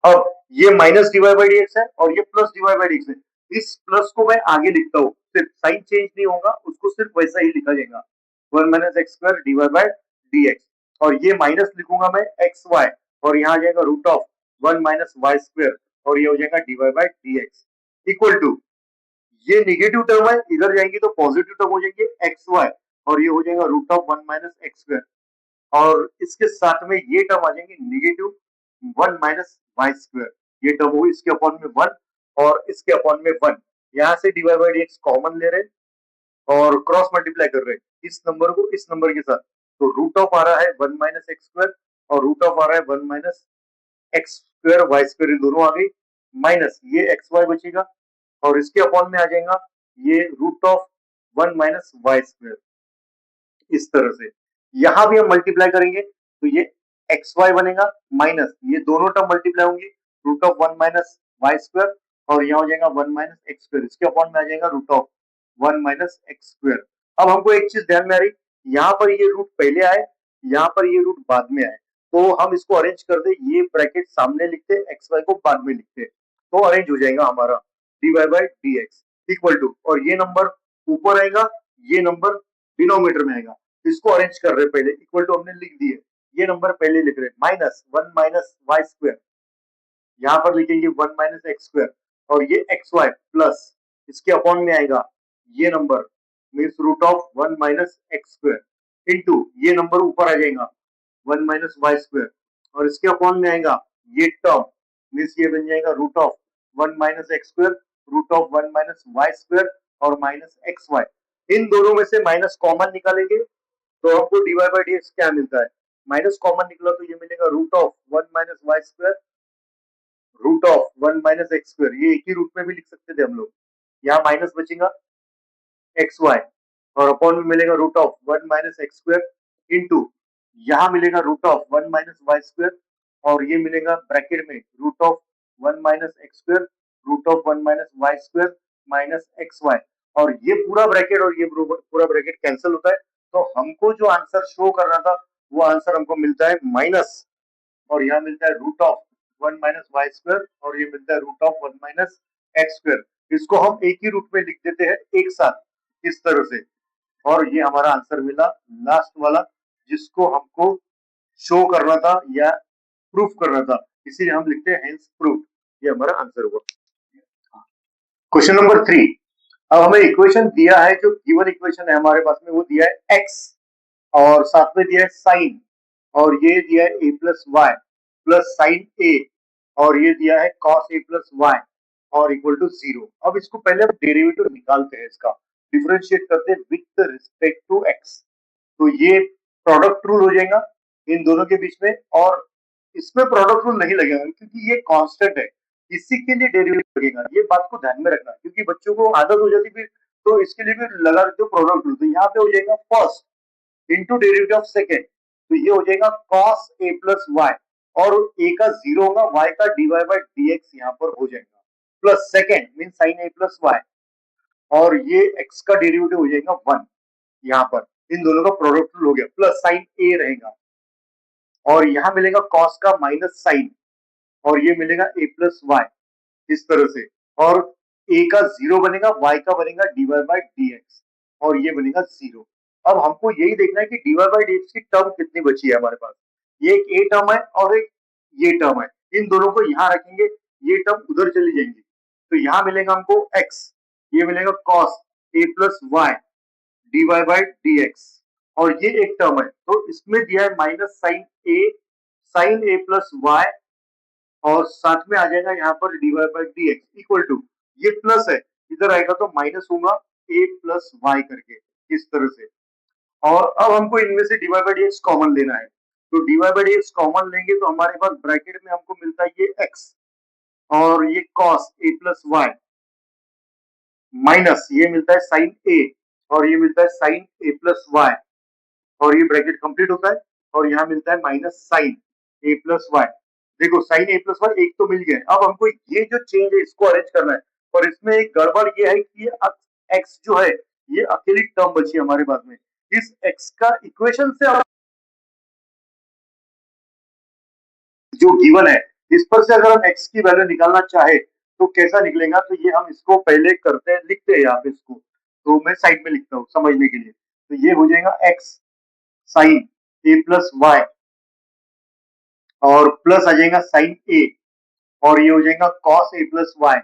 अब ये minus d y by d x है, और ये plus d y by d x है, इस प्लस को मैं आगे लिखता हूँ, सिर्फ साइन चेंज नहीं होगा, उसको सिर्फ वैसा ही लिखा जाएगा, one minus x square d y by d x, और ये माइनस लिखूंगा मैं एक्स वाई, और यहाँ आ जाएगा root of one minus y square, और ये हो जाएगा d y by d x equal to, ये निगेटिव टर्म है, इधर जाएंगे तो पॉजिटिव टर्म हो जाएंगे एक्स वाई, और ये हो जाएगा root of one minus x square, और इसके साथ में ये टर्म आ जाएंगे negative one minus y square, ये टर्म होगी इसके अपॉन में वन, और इसके अपॉन में वन, यहाँ से डिवाइड बाई डीएक्स कॉमन ले रहे हैं और क्रॉस मल्टीप्लाई कर रहे हैं इस नंबर को इस नंबर के साथ, तो रूट ऑफ आ रहा है वन माइनस एक्स स्क्वायर, और रूट ऑफ आ रहा है one minus x square y square, ये दोनों आ गई, माइनस ये एक्स वाई बचेगा, और इसके अपॉन में आ जाएगा ये root of one minus y square, इस तरह से। यहां भी हम मल्टीप्लाई करेंगे तो ये एक्स वाई बनेगा, माइनस ये दोनों टर्म मल्टीप्लाई होंगी, root of one minus y square, और यहाँ हो जाएगा वन माइनस एक्स स्क्वायर, इसके अपॉन में आ जाएगा root of one minus x square. अब हमको एक चीज ध्यान में आ रही, यहाँ पर ये रूट पहले आए, यहाँ पर ये रूट बाद में आए, तो हम इसको अरेंज कर दे, ये ब्रैकेट सामने लिखते, एक्स वाई को बाद में लिखते, तो अरेंज हो जाएगा हमारा d y by d x equal to, और ये नंबर ऊपर आएगा, ये नंबर डिनोमीटर में आएगा, इसको अरेंज कर रहे हैं पहले, इक्वल टू हमने लिख दिए, ये नंबर पहले लिख रहे हैं, minus one minus y square, यहाँ पर लिखेंगे वन माइनस एक्स स्क्वायर, और ये एक्स वाई प्लस इसके अपॉन में आएगा ये number means root of one minus x square into ये नंबर ऊपर आ जाएगा वन माइनस वाई स्क्वायर, और इसके अपॉन में आएगा ये टर्म मीन्स ये बन जाएगा root of one minus x square, root of one minus y square, और माइनस एक्स वाई, इन दोनों में से माइनस कॉमन निकालेंगे तो हमको d y by d x क्या मिलता है, माइनस कॉमन निकला तो ये मिलेगा root of one minus y square, root of one minus x square, ये एक ही रूट में भी लिख सकते थे हम लोग, यहाँ माइनस बचेगा एक्स वाई, और अपॉन में मिलेगा root of one minus x square into यहाँ मिलेगा root of one minus y square, और ये मिलेगा ब्रैकेट में root of one minus x square, root of one minus y square minus x y, और ये पूरा ब्रैकेट और ये पूरा ब्रैकेट कैंसिल होता है, तो हमको जो आंसर शो करना था वो आंसर हमको मिलता है माइनस, और यहाँ मिलता है root of one minus y square, और ये मिलता है root of one minus x square, इसको हम एक ही रूट में लिख देते हैं एक साथ इस तरह से, और ये हमारा आंसर मिला लास्ट वाला, जिसको हमको शो करना था या प्रूफ करना था, इसीलिए हम लिखते हैं हेंस प्रूफ, ये हमारा आंसर हुआ। क्वेश्चन नंबर 3, अब हमें इक्वेशन दिया है, जो गिवन इक्वेशन है हमारे पास में वो दिया है x, और साथ में दिया है साइन, और ये दिया है a plus y plus sine a, और ये दिया है cos a प्लस वाई, और इक्वल टू जीरो। अब इसको पहले हम डेरिवेटिव निकालते हैं, इसका डिफरेंशिएट करते हैं विद रिस्पेक्ट टू x, तो ये प्रोडक्ट रूल हो जाएगा इन दोनों के बीच में, और इसमें प्रोडक्ट रूल नहीं लगेगा क्योंकि ये कांस्टेंट है, इसी के लिए डेरिवेटिव लगेगा, ये बात को ध्यान में रखना, क्योंकि बच्चों को आदत हो जाती फिर, तो इसके लिए भी लगा देते हो प्रोडक्ट रूल, तो यहाँ पे हो जाएगा first into derivative of second, तो ये हो जाएगा cos a प्लस वाई, और a का 0 होगा, y का dy by dx यहाँ पर हो जाएगा, plus second mean sine a plus y, और ये x का डेरिवेटिव हो जाएगा 1, यहाँ पर इन दोनों का प्रोडक्ट हो गया, प्लस साइन a रहेगा, और यहाँ मिलेगा कॉस का माइनस साइन, और ये मिलेगा a प्लस वाई, इस तरह से, और a का 0 बनेगा, y का बनेगा dy by dx, और ये बनेगा 0। अब हमको यही देखना है कि dy by dx की टर्म कितनी बची है हमारे पास, ये एक a टर्म है और एक ये टर्म है, इन दोनों को यहाँ रखेंगे, ये टर्म उधर चली जाएंगी, तो यहाँ मिलेगा हमको x, ये मिलेगा cos a plus y dy by dx, और ये एक टर्म है, तो इसमें दिया है minus sine a plus y, और साथ में आ जाएगा यहाँ पर dy by dx equal to, ये प्लस है, इधर आएगा तो माइनस होगा a प्लस वाई करके, इस तरह से। और अब हमको इनमें से dy by dx कॉमन लेना है, तो dy by dx कॉमन लेंगे तो हमारे पास ब्रैकेट में हमको मिलता है ये x, और ये cos a plus y, minus ये मिलता है साइन a, और ये मिलता है साइन a प्लस वाई, और ये ब्रैकेट कंप्लीट होता है, और यहाँ मिलता है minus sine a plus y. देखो साइन a प्लस वाई एक तो मिल गया, अब हमको ये जो चेंज है इसको अरेंज करना है, और इसमें एक गड़बड़ ये है कि ये x जो है ये अकेली टर्म बची है हमारे पास में, इस x का इक्वेशन से जो गिवन है इस पर से अगर हम x की वैल्यू निकालना चाहे तो कैसा निकलेगा, तो ये हम इसको पहले करते हैं, लिखते हैं यहाँ पे इसको, तो मैं साइड में लिखता हूँ समझने के लिए, तो ये हो जाएगा x sine a plus y, और प्लस आ जाएगा साइन a, और ये हो जाएगा cos a प्लस वाई,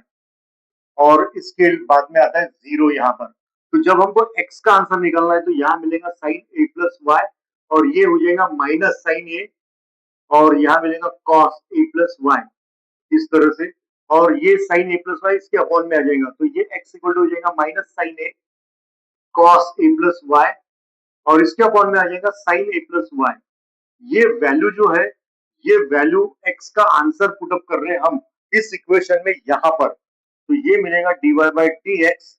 और इसके बाद में आता है 0 यहाँ पर, तो जब हमको x का आंसर निकालना है तो यहाँ मिलेगा साइन a प्लस वाई, और ये हो जाएगा माइनस साइन a, और यहाँ मिलेगा cos a प्लस वाई, इस तरह से, और ये साइन a प्लस वाई इसके अपॉन में आ जाएगा, तो ये x इक्वल टू हो जाएगा minus sine a cos a plus y, और इसके अपॉन में आ जाएगा साइन a प्लस वाई। ये वैल्यू जो है, ये वैल्यू x का आंसर पुट अप कर रहे हैं हम इस इक्वेशन में यहाँ पर, तो ये मिलेगा dy by dx,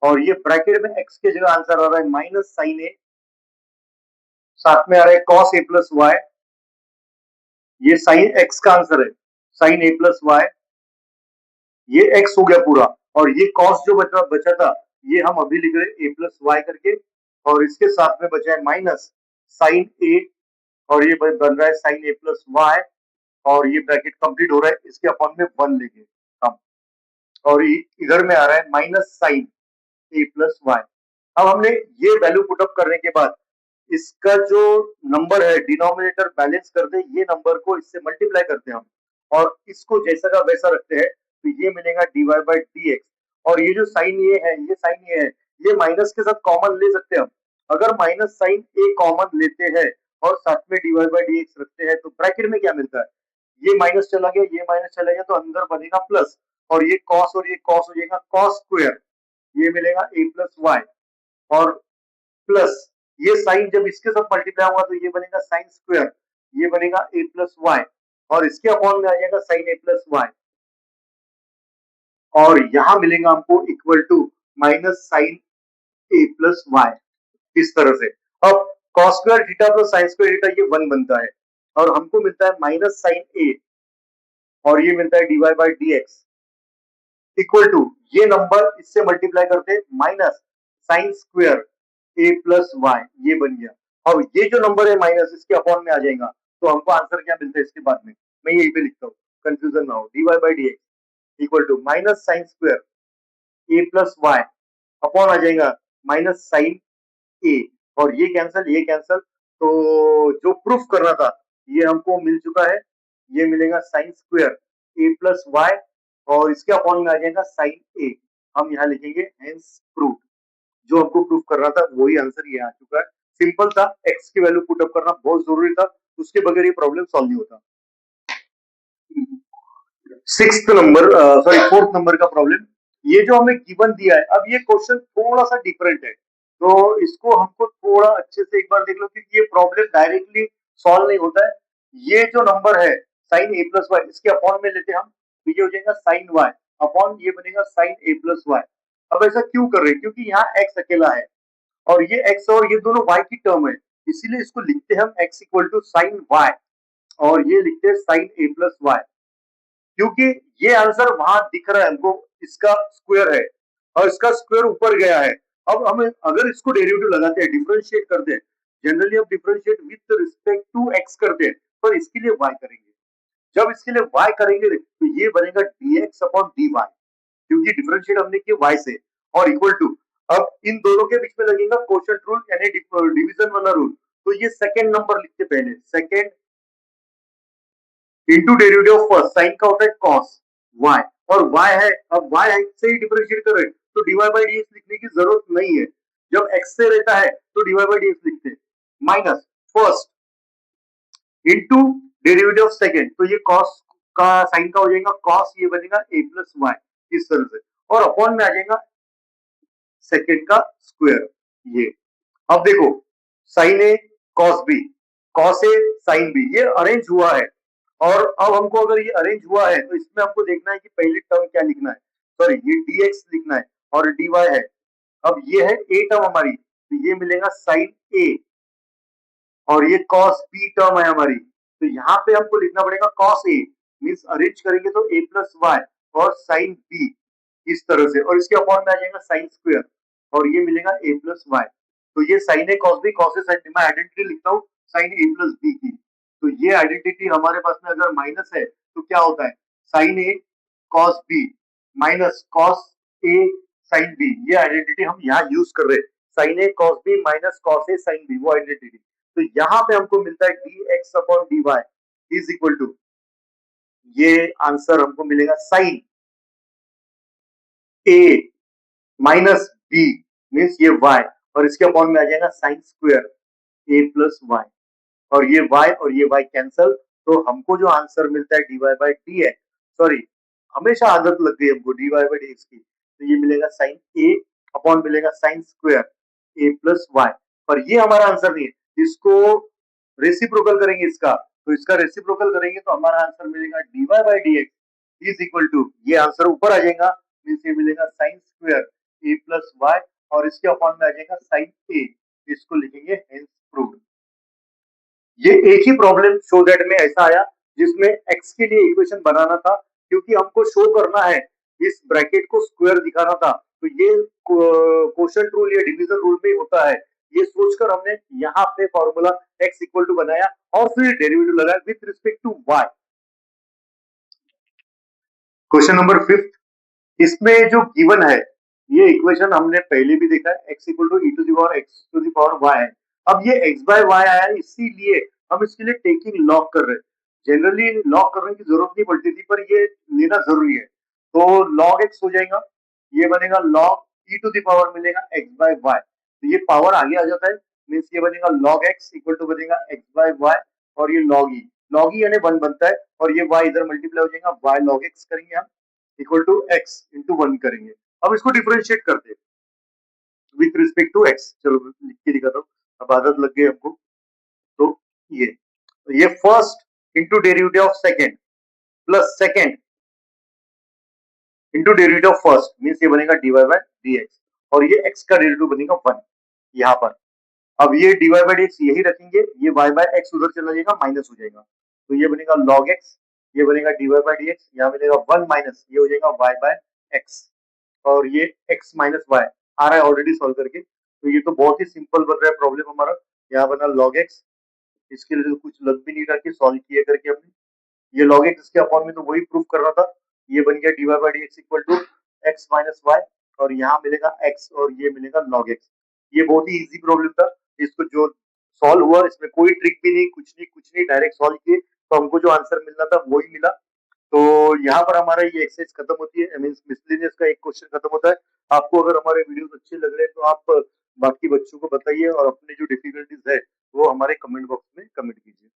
और ये ब्रैकेट में x के जगह आंसर आ रहा है माइनस साइन a, साथ में आ रहा है cos a प्लस वाई, ये साइन x का आंसर है साइन a प्लस वाई, ये x हो गया पूरा, और ये cos जो बचा था ये हम अभी लिख रहे हैं a प्लस वाई करके, और इसके साथ में बचा है माइनस साइन a, और ये बन रहा है साइन a प्लस वाई, और ये ब्रैकेट कंप्लीट हो रहा है, इसके अपॉन में 1 लेंगे हम, और इधर में आ रहा है minus sine a plus y. अब हमने ये वैल्यू पुट अप करने के बाद इसका जो नंबर है डिनोमिनेटर बैलेंस कर दे, ये नंबर को इससे मल्टीप्लाई करते हैं हम, और इसको जैसा का वैसा रखते हैं, तो ये मिलेगा dy by dx, और ये जो साइन ये है, ये साइन ये है, ये माइनस के साथ कॉमन ले सकते हैं हम, अगर माइनस साइन a कॉमन लेते हैं और साथ में dy by dx रखते हैं, तो ब्रैकेट में क्या मिलता है, ये माइनस चला गया, ये माइनस चला गया, तो अंदर बनेगा प्लस, और ये cos और ये cos हो जाएगा cos स्क्वायर, ये मिलेगा a प्लस वाई, और प्लस ये साइन जब इसके साथ मल्टीप्लाई होगा तो ये बनेगा साइन स्क्वायर, ये बनेगा a प्लस वाई, और इसके अपॉन में आ जाएगा साइन a प्लस वाई, और यहां मिलेगा हमको equal to minus sine a plus y, इस तरह से। अब cos square theta plus sine square theta ये 1 बनता है, और हमको मिलता है माइनस साइन a, और ये मिलता है dy by dx equal to, ये नंबर इससे मल्टीप्लाई करते हैं minus sine square a plus y, ये बन गया। अब ये जो नंबर है माइनस इसके अपॉन में आ जाएगा, तो हमको आंसर क्या मिलता है इसके बाद में, मैं यही पे लिखता हूँ, कंफ्यूजन ना हो, dy by dx equal to minus sine square a plus y upon आ जाएगा माइनस साइन a, और ये कैंसल, ये कैंसल, तो जो प्रूफ करना था ये हमको मिल चुका है, ये मिलेगा sine square a plus y, और इसके अपॉन में आ जाएगा साइन a, हम यहाँ लिखेंगे हेंस प्रूफ, जो हमको प्रूफ करना था वही आंसर ये आ चुका है। सिंपल था, x की वैल्यू पुट अप करना बहुत जरूरी था, उसके बगैर ये प्रॉब्लम सॉल्व नहीं होता। Sixth number, sorry fourth number का प्रॉब्लम, ये जो हमें गिवन दिया है, अब ये क्वेश्चन थोड़ा सा डिफरेंट है, तो इसको हमको थोड़ा अच्छे से एक बार देख लो, क्योंकि ये प्रॉब्लम डायरेक्टली सॉल्व नहीं होता है। ये जो नंबर है साइन a प्लस वाई, इसके अपॉन में लेते हम, तो ये हो जाएगा साइन वाई अपॉन, ये बनेगा साइन a प्लस वाई। अब ऐसा क्यों कर रहे हैं, क्योंकि यहाँ x अकेला है, और ये x और ये दोनों y की टर्म है, इसीलिए इसको लिखते हैं हम x equal to sine y, और ये लिखते हैं साइन ए प्लस वाई, क्योंकि ये आंसर वहां दिख रहा है हमको, इसका स्क्वायर है और इसका स्क्वायर ऊपर गया है। अब हम अगर इसको डेरिवेटिव लगाते हैं, डिफरेंशिएट करते हैं, जनरली हम differentiate with respect to x करते हैं, पर इसके लिए वाई करेंगे। जब इसके लिए y करेंगे तो ये बनेगा dx अपॉन dy, क्योंकि डिफरेंशिएट हमने किया y से, और इक्वल टू, अब इन दोनों के बीच में लगेगा कोशेंट रूल यानी डिवीजन वाला रूल। तो ये सेकंड नंबर लिखते पहले, second into derivative of first, sine का होता है cos y, और y है, अब y x से ही डिफरेंशिएट कर रहे हैं तो dy by dx लिखने की जरूरत नहीं है। जब x से रहता है तो dy by dx लिखते हैं, minus first into derivative of second, तो ये cos का साइन का हो जाएगा cos, ये बनेगा a प्लस वाई, इस तरह से, और अपॉन में आ जाएगा सेकंड का स्क्वायर। ये अब देखो, sign a cos b, cos a sine b, ये अरेंज हुआ है। और अब हमको अगर ये अरेंज हुआ है तो इसमें हमको देखना है कि पहली टर्म क्या लिखना है, सॉरी ये dx लिखना है और dy है। अब ये है a टर्म हमारी, तो ये मिलेगा साइन ए, और ये cos b टर्म है हमारी, तो यहाँ पे हमको लिखना पड़ेगा cos a, मींस अरेंज करेंगे तो a प्लस वाई और साइन b, इस तरह से, और इसके अपॉन में आ जाएगा साइन स्क्वायर, और ये मिलेगा a प्लस वाई। तो ये sine a cos b, cos a sine b, मैं आइडेंटिटी लिखता हूँ साइन ए प्लस बी की। तो ये आइडेंटिटी हमारे पास में अगर माइनस है तो क्या होता है, sine a cos b minus cos a sine b, ये आइडेंटिटी हम यहाँ यूज कर रहे हैं, sine a cos b minus cos a sine b, वो आइडेंटिटी। तो यहाँ पे हमको मिलता है dx upon dy is equal to, ये आंसर हमको मिलेगा sine a minus b, means ये y, और इसके अपॉन में आ जाएगा sine square a plus y, और ये y और ये y कैंसल, तो हमको जो आंसर मिलता है dy by d x, sorry हमेशा आदत लग गई हमको dy बाई डी एक्स की, तो ये मिलेगा साइन ए अपॉन मिलेगा sine square a plus Y, पर ये हमारा आंसर नहीं है, इसको रेसिप्रोकल करेंगे इसका, तो इसका रेसिप्रोकल करेंगे तो हमारा आंसर मिलेगा dy by d x is equal to, ये आंसर ऊपर आ जाएगा, मीन्स ये मिलेगा sine square a plus y, और इसके अपॉन में आ जाएगा साइन ए, इसको लिखेंगे हेंस प्रूव्ड। ये एक ही प्रॉब्लम शो दैट में ऐसा आया जिसमें x के लिए इक्वेशन बनाना था, क्योंकि हमको शो करना है, इस ब्रैकेट को स्क्वायर दिखाना था, तो ये कोशेंट रूल या डिवीजन रूल में होता है, ये सोचकर हमने यहाँ पे फॉर्मूला x इक्वल टू बनाया और फिर डेरिवेटिव लगाया with respect to y। Question number 5, इसमें जो गिवन है, ये इक्वेशन हमने पहले भी देखा है, x equal to e to the power x to the power y है। अब ये x बाय y आया है, इसीलिए हम इसके लिए टेकिंग लॉग कर रहे हैं। जनरली लॉग करने की जरूरत नहीं पड़ती थी, पर ये लेना जरूरी है, तो log x हो जाएगा, ये बनेगा log e to the power मिलेगा x बाय y, तो ये पावर आगे आ जाता है, मीन्स ये बनेगा log x इक्वल टू बनेगा x बाय y, और ये log e यानी 1 बनता है, और ये y इधर मल्टीप्लाई हो जाएगा, y log x करेंगे हम इक्वल टू x इंटू 1 करेंगे। अब इसको डिफरेंशिएट करते हैं विथ रिस्पेक्ट टू x, चलो लिख के दिखाता हूँ, अब आदत लग गई हमको। तो ये first into derivative of second plus second into derivative of first, means ये बनेगा dy बाय dx, और ये x का डेरिवेटिव बनेगा 1 यहाँ पर। अब ये dy बाय dx यही रखेंगे, ये y बाय x उधर चला जाएगा, माइनस हो जाएगा, तो ये बनेगा log x, ये बनेगा dy बाय dx, यहाँ मिलेगा 1 माइनस, ये हो जाएगा y बाय x, और ये x माइनस वाई आ रहा है ऑलरेडी सॉल्व करके, तो ये तो बहुत ही सिंपल बन रहा है प्रॉब्लम हमारा। यहाँ बना log x, इसके लिए तो कुछ लग भी नहीं रहा कि सॉल्व किए करके हमने, ये log x इसके अपॉन में तो वही प्रूफ कर रहा था, ये बन गया dy by d x equal to x minus y, और यहाँ मिलेगा x और ये मिलेगा log x। ये बहुत ही इजी प्रॉब्लम था, इसको जो सॉल्व हुआ इसमें कोई ट्रिक भी नहीं, कुछ नहीं, डायरेक्ट सॉल्व किए तो हमको जो आंसर मिलना था वही मिला। तो यहाँ पर हमारा ये एक्सरसाइज खत्म होती है, मींस मिसलेनियस का एक क्वेश्चन खत्म होता है। आपको अगर हमारे वीडियोस अच्छे लग रहे हैं तो आप बाकी बच्चों को बताइए, और अपने जो डिफिकल्टीज है वो हमारे कमेंट बॉक्स में कमेंट कीजिए।